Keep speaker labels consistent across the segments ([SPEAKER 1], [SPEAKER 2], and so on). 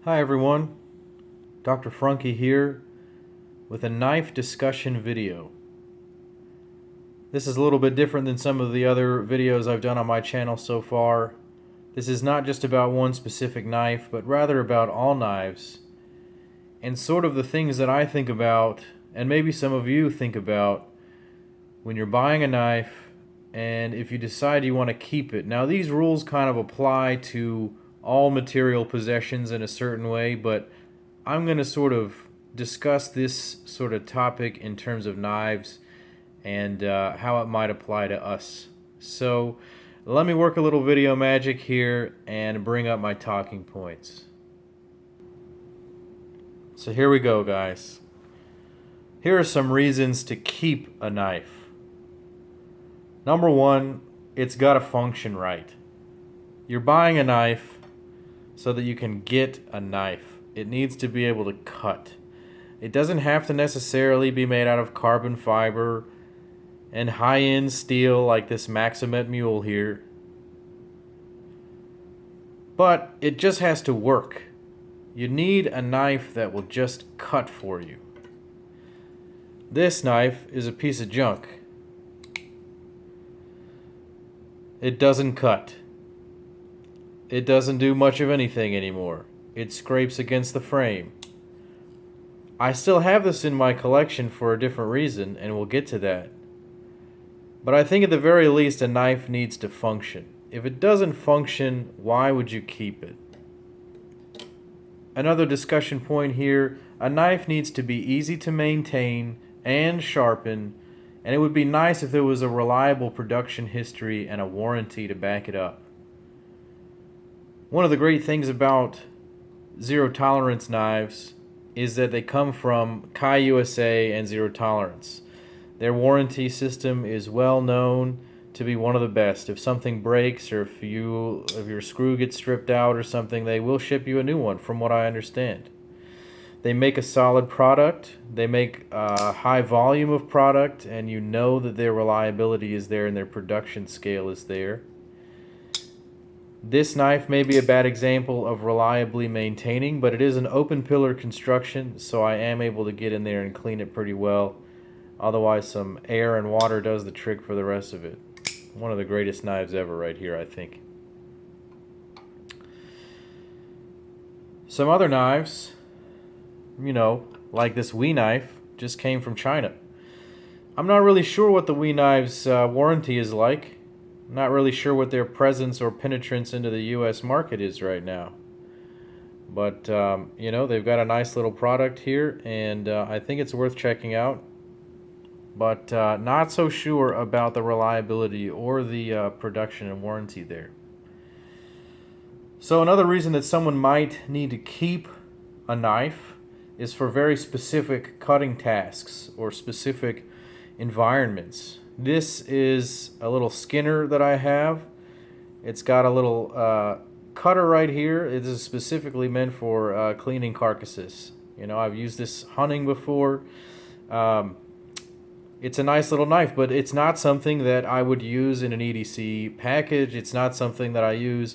[SPEAKER 1] Hi everyone, Dr. Frunkey here with a knife discussion video. This is a little bit different than some of the other videos I've done on my channel so far. This is not just about one specific knife, but rather about all knives and sort of the things that I think about, and maybe some of you think about, when you're buying a knife and if you decide you want to keep it. Now these rules kind of apply to all material possessions in a certain way, but I'm going to sort of discuss this sort of topic in terms of knives and how it might apply to us. So let me work a little video magic here and bring up my talking points. So here we go, guys. Here are some reasons to keep a knife. Number one, it's got to function right. You're buying a knife so that you can get a knife. It needs to be able to cut. It doesn't have to necessarily be made out of carbon fiber and high-end steel like this Maximet Mule here. But it just has to work. You need a knife that will just cut for you. This knife is a piece of junk. It doesn't cut. It doesn't do much of anything anymore. It scrapes against the frame. I still have this in my collection for a different reason, and we'll get to that. But I think at the very least a knife needs to function. If it doesn't function, why would you keep it? Another discussion point here, a knife needs to be easy to maintain and sharpen, and it would be nice if there was a reliable production history and a warranty to back it up. One of the great things about zero tolerance knives is that they come from Kai USA and Zero Tolerance. Their warranty system is well known to be one of the best. If something breaks or if your screw gets stripped out or something, they will ship you a new one, from what I understand. They make a solid product. They make a high volume of product, and you know that their reliability is there and their production scale is there. This knife may be a bad example of reliably maintaining, but it is an open pillar construction, so I am able to get in there and clean it pretty well. Otherwise, some air and water does the trick for the rest of it. One of the greatest knives ever right here, I think. Some other knives, like this Wee knife, just came from China. I'm not really sure what the Wee knife's warranty is like. Not really sure what their presence or penetrance into the U.S. market is right now. But, they've got a nice little product here, and I think it's worth checking out. But not so sure about the reliability or the production and warranty there. So another reason that someone might need to keep a knife is for very specific cutting tasks or specific environments. This is a little skinner that I have. It's got a little cutter right here. It is specifically meant for cleaning carcasses. I've used this hunting before. It's a nice little knife, but it's not something that I would use in an EDC package. It's not something that I use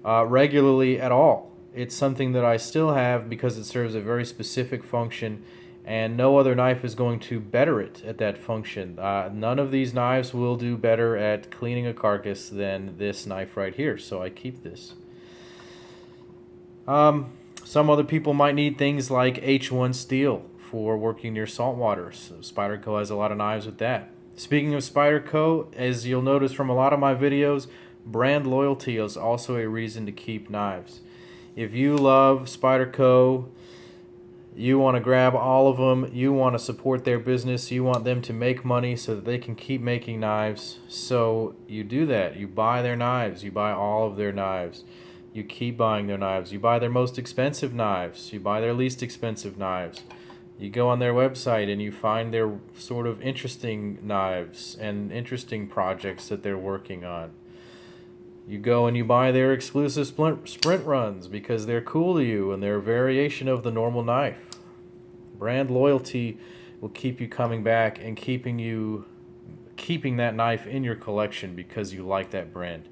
[SPEAKER 1] regularly at all. It's something that I still have because it serves a very specific function, and no other knife is going to better it at that function. None of these knives will do better at cleaning a carcass than this knife right here, so I keep this. Some other people might need things like H1 steel for working near saltwater, so Spyderco has a lot of knives with that. Speaking of Spyderco, as you'll notice from a lot of my videos, brand loyalty is also a reason to keep knives. If you love Spyderco, you want to grab all of them, you want to support their business, you want them to make money so that they can keep making knives, so you do that. You buy their knives, you buy all of their knives, you keep buying their knives, you buy their most expensive knives, you buy their least expensive knives. You go on their website and you find their sort of interesting knives and interesting projects that they're working on. You go and you buy their exclusive sprint runs because they're cool to you and they're a variation of the normal knife. Brand loyalty will keep you coming back and keeping that knife in your collection because you like that brand.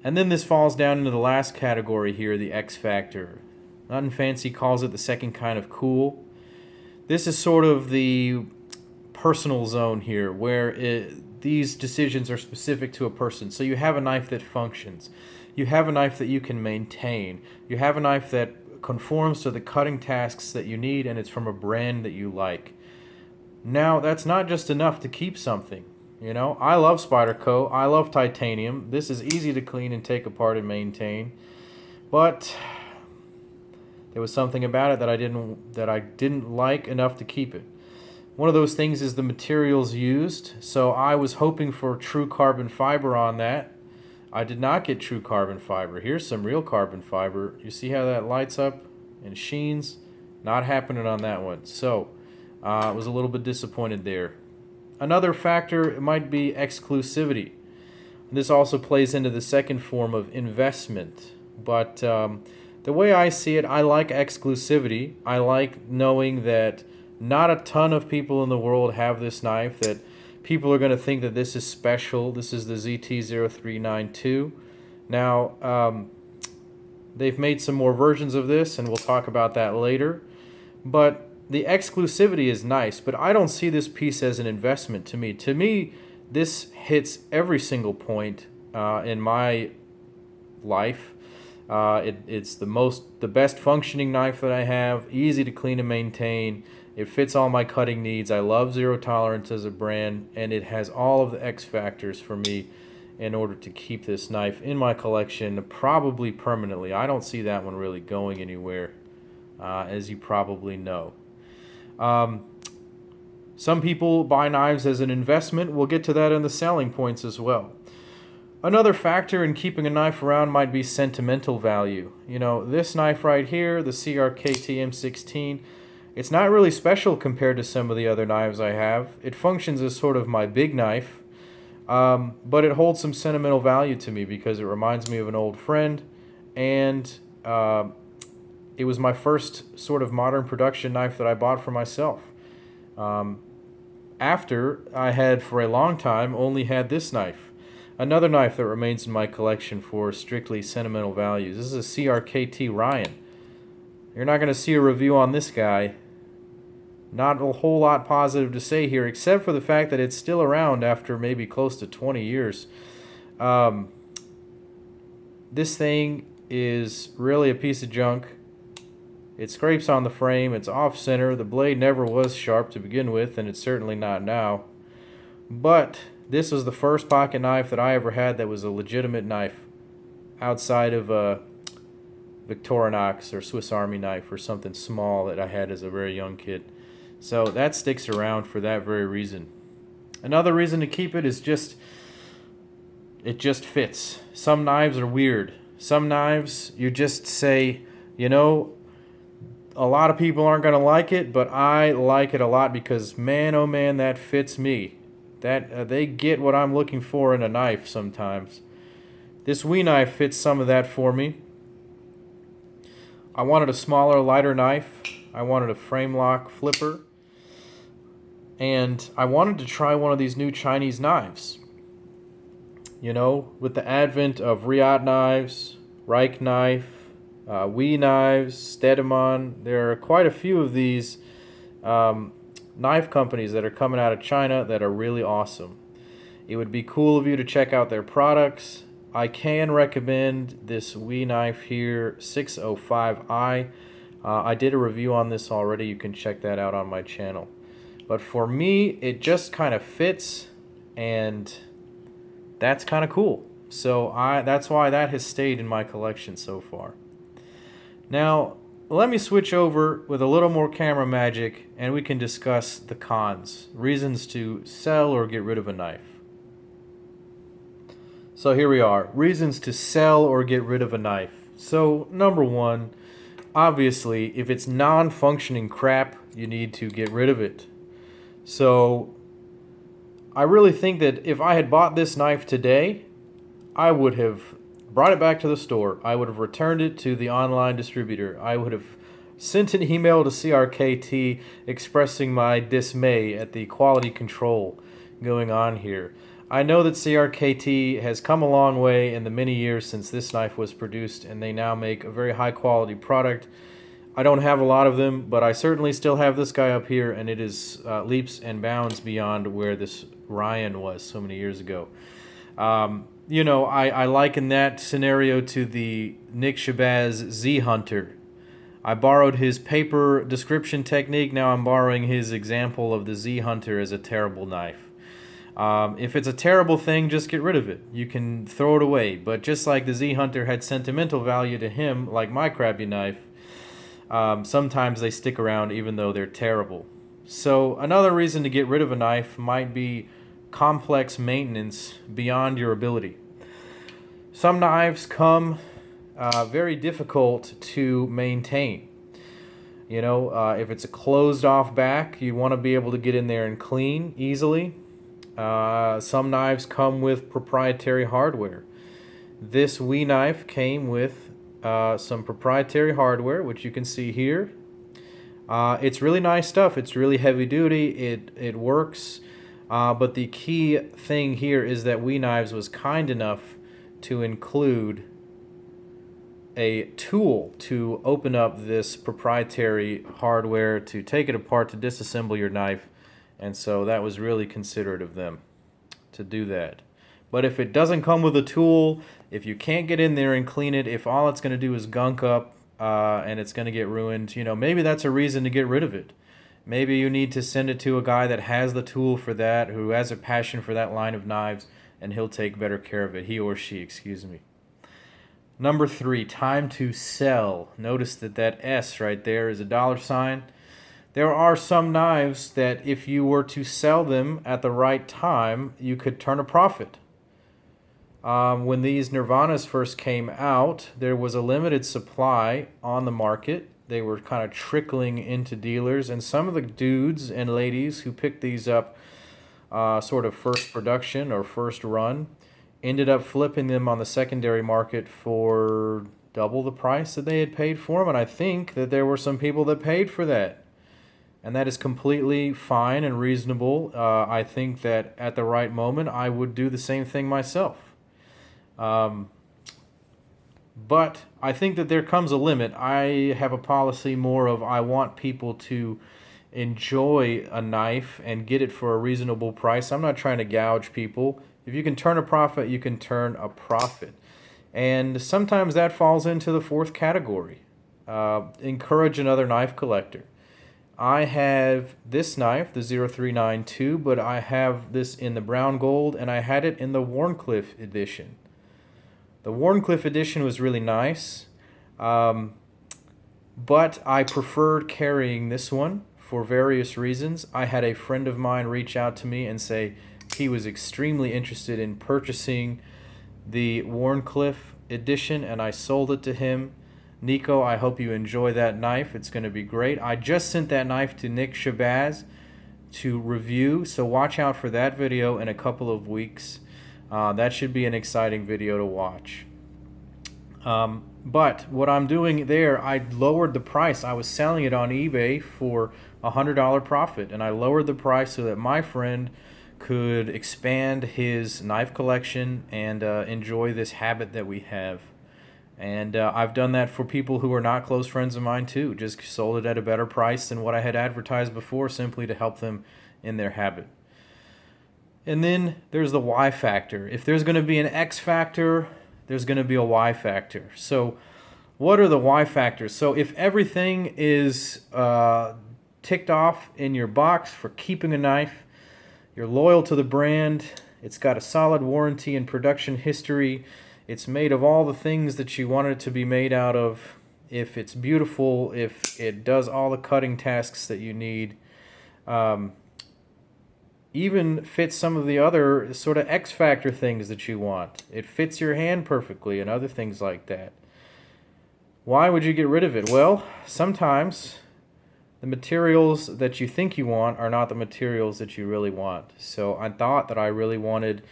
[SPEAKER 1] And then this falls down into the last category here, the X factor. Nothing Fancy calls it the second kind of cool. This is sort of the personal zone here, where these decisions are specific to a person. So you have a knife that functions. You have a knife that you can maintain. You have a knife that conforms to the cutting tasks that you need, and it's from a brand that you like. Now, that's not just enough to keep something. You know, I love Spyderco. I love titanium. This is easy to clean and take apart and maintain. But there was something about it that I didn't like enough to keep it. One of those things is the materials used. So I was hoping for true carbon fiber on that. I did not get true carbon fiber. Here's some real carbon fiber. You see how that lights up and sheens? Not happening on that one. So I was a little bit disappointed there. Another factor might be exclusivity. This also plays into the second form of investment. But the way I see it, I like exclusivity. I like knowing that not a ton of people in the world have this knife, that people are going to think that this is special. This is the ZT0392. Now, they've made some more versions of this, and we'll talk about that later. But the exclusivity is nice, but I don't see this piece as an investment to me. To me, this hits every single point in my life. It's the best functioning knife that I have, easy to clean and maintain. It fits all my cutting needs. I love Zero Tolerance as a brand, and it has all of the X factors for me in order to keep this knife in my collection, probably permanently. I don't see that one really going anywhere, as you probably know. Some people buy knives as an investment. We'll get to that in the selling points as well. Another factor in keeping a knife around might be sentimental value. You know, this knife right here, the CRKT M16, it's not really special compared to some of the other knives I have. It functions as sort of my big knife, but it holds some sentimental value to me because it reminds me of an old friend, and it was my first sort of modern production knife that I bought for myself. After I had, for a long time, only had this knife. Another knife that remains in my collection for strictly sentimental values. This is a CRKT Ryan. You're not going to see a review on this guy. Not a whole lot positive to say here, except for the fact that it's still around after maybe close to 20 years. This thing is really a piece of junk. It scrapes on the frame. It's off-center. The blade never was sharp to begin with, and it's certainly not now. But this was the first pocket knife that I ever had that was a legitimate knife outside of a Victorinox or Swiss Army knife or something small that I had as a very young kid. So that sticks around for that very reason. Another reason to keep it is it just fits. Some knives are weird. Some knives you just say, you know, a lot of people aren't going to like it, but I like it a lot because, man, oh man, that fits me. That they get what I'm looking for in a knife sometimes. This Wee knife fits some of that for me. I wanted a smaller, lighter knife. I wanted a frame lock flipper. And I wanted to try one of these new Chinese knives. You know, with the advent of Riyadh knives, Reich knife, Wee knives, Stedemann, there are quite a few of these knife companies that are coming out of China that are really awesome. It would be cool of you to check out their products. I can recommend this Wee knife here, 605i. I did a review on this already. You can check that out on my channel. But for me, it just kind of fits, and that's kind of cool. So that's why that has stayed in my collection so far. Now, let me switch over with a little more camera magic, and we can discuss the cons, reasons to sell or get rid of a knife. So here we are, reasons to sell or get rid of a knife. So number one, obviously, if it's non-functioning crap, you need to get rid of it. So I really think that if I had bought this knife today, I would have brought it back to the store. I would have returned it to the online distributor. I would have sent an email to CRKT expressing my dismay at the quality control going on here. I know that CRKT has come a long way in the many years since this knife was produced, and they now make a very high quality product. I don't have a lot of them, but I certainly still have this guy up here, and it is leaps and bounds beyond where this Ryan was so many years ago. You know, I liken that scenario to the Nick Shabazz Z Hunter. I borrowed his paper description technique. Now I'm borrowing his example of the Z Hunter as a terrible knife. If it's a terrible thing, just get rid of it. You can throw it away. But just like the Z Hunter had sentimental value to him, like my crappy knife, sometimes they stick around even though they're terrible. So another reason to get rid of a knife might be complex maintenance beyond your ability. Some knives come very difficult to maintain. You know, if it's a closed off back, you want to be able to get in there and clean easily. Some knives come with proprietary hardware. This Wee knife came with some proprietary hardware, which you can see here. It's really nice stuff. It's really heavy duty. It works. But the key thing here is that Wee Knives was kind enough to include a tool to open up this proprietary hardware, to take it apart, to disassemble your knife. And so that was really considerate of them to do that. But if it doesn't come with a tool, if you can't get in there and clean it, if all it's going to do is gunk up and it's going to get ruined, you know, maybe that's a reason to get rid of it. Maybe you need to send it to a guy that has the tool for that, who has a passion for that line of knives, and he'll take better care of it. He or she, excuse me. Number 3, time to sell. Notice that S right there is a $sign. There are some knives that if you were to sell them at the right time, you could turn a profit. When these Nirvanas first came out, there was a limited supply on the market. They were kind of trickling into dealers, and some of the dudes and ladies who picked these up sort of first production or first run ended up flipping them on the secondary market for double the price that they had paid for them, and I think that there were some people that paid for that. And that is completely fine and reasonable. I think that at the right moment, I would do the same thing myself. But I think that there comes a limit. I have a policy more of I want people to enjoy a knife and get it for a reasonable price. I'm not trying to gouge people. If you can turn a profit, you can turn a profit. And sometimes that falls into the 4th category. Encourage another knife collector. I have this knife, the 0392, but I have this in the brown gold, and I had it in the Wharncliffe edition. The Wharncliffe edition was really nice, but I preferred carrying this one for various reasons. I had a friend of mine reach out to me and say he was extremely interested in purchasing the Wharncliffe edition, and I sold it to him. Nico, I hope you enjoy that knife. It's going to be great. I just sent that knife to Nick Shabazz to review, so watch out for that video in a couple of weeks. That should be an exciting video to watch. But what I'm doing there, I lowered the price. I was selling it on eBay for a $100 profit, and I lowered the price so that my friend could expand his knife collection and enjoy this habit that we have. And I've done that for people who are not close friends of mine too. Just sold it at a better price than what I had advertised before, simply to help them in their habit. And then there's the Y factor. If there's going to be an X factor, there's going to be a Y factor. So what are the Y factors? So if everything is ticked off in your box for keeping a knife, you're loyal to the brand, it's got a solid warranty and production history, it's made of all the things that you want it to be made out of, if it's beautiful, if it does all the cutting tasks that you need, even fits some of the other sort of X factor things that you want. It fits your hand perfectly and other things like that. Why would you get rid of it? Well, sometimes the materials that you think you want are not the materials that you really want. So I thought that I really wanted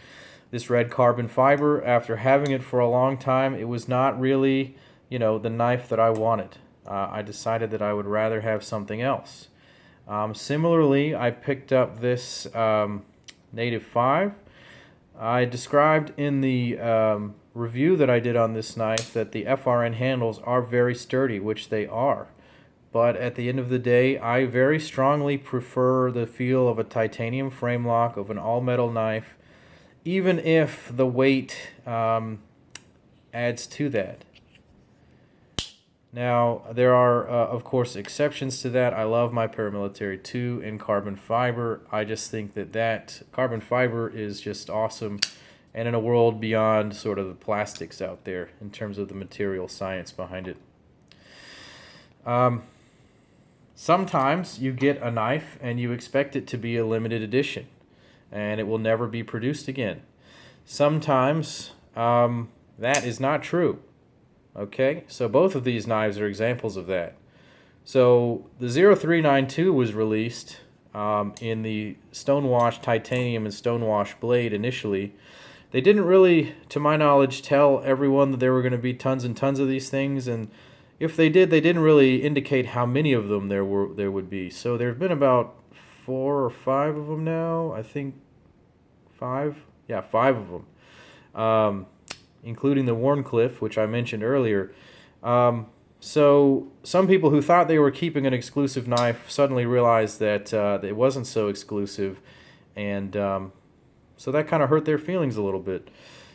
[SPEAKER 1] this red carbon fiber. After having it for a long time, it was not really, the knife that I wanted. I decided that I would rather have something else. Similarly, I picked up this Native 5. I described in the review that I did on this knife that the FRN handles are very sturdy, which they are. but at the end of the day, I very strongly prefer the feel of a titanium frame lock of an all-metal knife, even if the weight adds to that. Now, there are, of course, exceptions to that. I love my Paramilitary 2 in carbon fiber. I just think that carbon fiber is just awesome, and in a world beyond sort of the plastics out there in terms of the material science behind it. Sometimes you get a knife and you expect it to be a limited edition, and it will never be produced again. Sometimes that is not true. Okay, so both of these knives are examples of that. So the 0392 was released in the stonewash titanium and stonewash blade initially. They didn't really, to my knowledge, tell everyone that there were going to be tons and tons of these things, and if they did, they didn't really indicate how many of them there would be. So there have been about 4 or 5 of them now. I think 5. Yeah, 5 of them. Including the Warncliffe, which I mentioned earlier. So some people who thought they were keeping an exclusive knife suddenly realized that it wasn't so exclusive, and so that kind of hurt their feelings a little bit.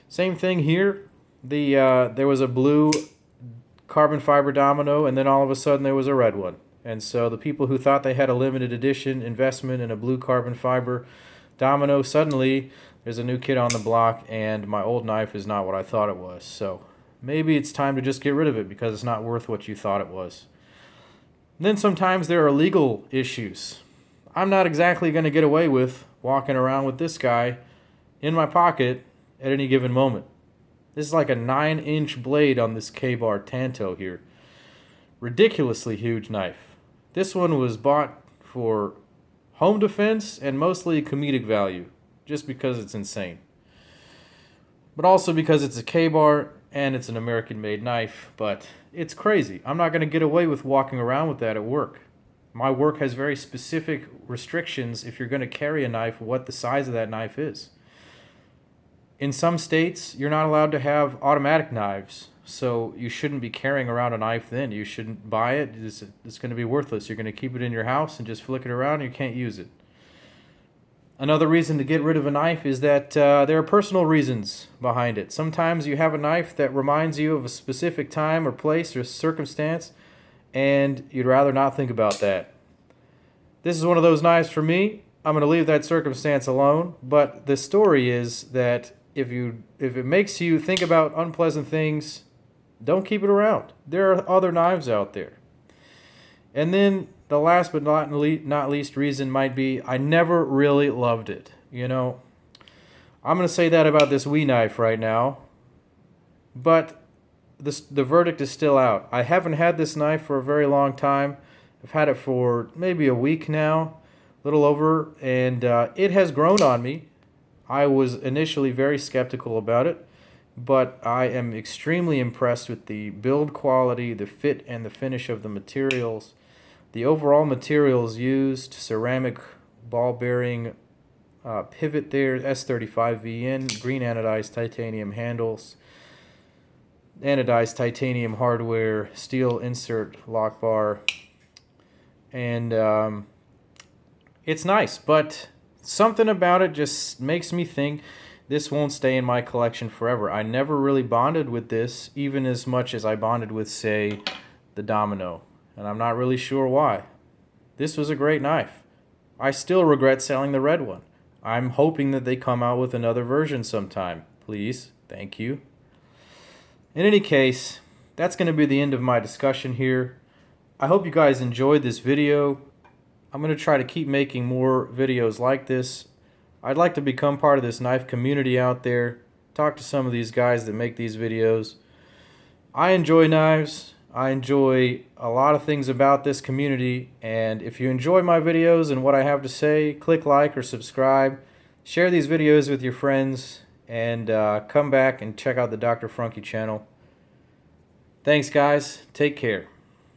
[SPEAKER 1] Same thing here. There was a blue carbon fiber domino, and then all of a sudden there was a red one. And so the people who thought they had a limited edition investment in a blue carbon fiber domino, suddenly there's a new kid on the block, and my old knife is not what I thought it was. So maybe it's time to just get rid of it because it's not worth what you thought it was. And then sometimes there are legal issues. I'm not exactly going to get away with walking around with this guy in my pocket at any given moment. This is like a 9-inch blade on this K-Bar Tanto here. Ridiculously huge knife. This one was bought for home defense and mostly comedic value, just because it's insane. But also because it's a K-Bar and it's an American-made knife, but it's crazy. I'm not going to get away with walking around with that at work. My work has very specific restrictions if you're going to carry a knife, what the size of that knife is. In some states, you're not allowed to have automatic knives, so you shouldn't be carrying around a knife then. You shouldn't buy it. It's going to be worthless. You're going to keep it in your house and just flick it around and you can't use it. Another reason to get rid of a knife is that there are personal reasons behind it. Sometimes you have a knife that reminds you of a specific time or place or circumstance, and you'd rather not think about that. This is one of those knives for me. I'm going to leave that circumstance alone, but the story is that if it makes you think about unpleasant things, don't keep it around. There are other knives out there. And then the last but not least reason might be I never really loved it. You know, I'm going to say that about this Wii knife right now, but the verdict is still out. I haven't had this knife for a very long time. I've had it for maybe a week now, a little over, and it has grown on me. I was initially very skeptical about it, but I am extremely impressed with the build quality, the fit, and the finish of the materials. The overall materials used, ceramic ball bearing pivot there, S35VN, green anodized titanium handles, anodized titanium hardware, steel insert lock bar, and it's nice, but something about it just makes me think this won't stay in my collection forever. I never really bonded with this, even as much as I bonded with, say, the Domino, and I'm not really sure why. This was a great knife. I still regret selling the red one. I'm hoping that they come out with another version sometime. Please. Thank you. In any case, that's going to be the end of my discussion here. I hope you guys enjoyed this video. I'm going to try to keep making more videos like this. I'd like to become part of this knife community out there, talk to some of these guys that make these videos. I enjoy knives. I enjoy a lot of things about this community, and if you enjoy my videos and what I have to say, click like or subscribe, share these videos with your friends, and come back and check out the Dr. Frunkey channel. Thanks guys, take care.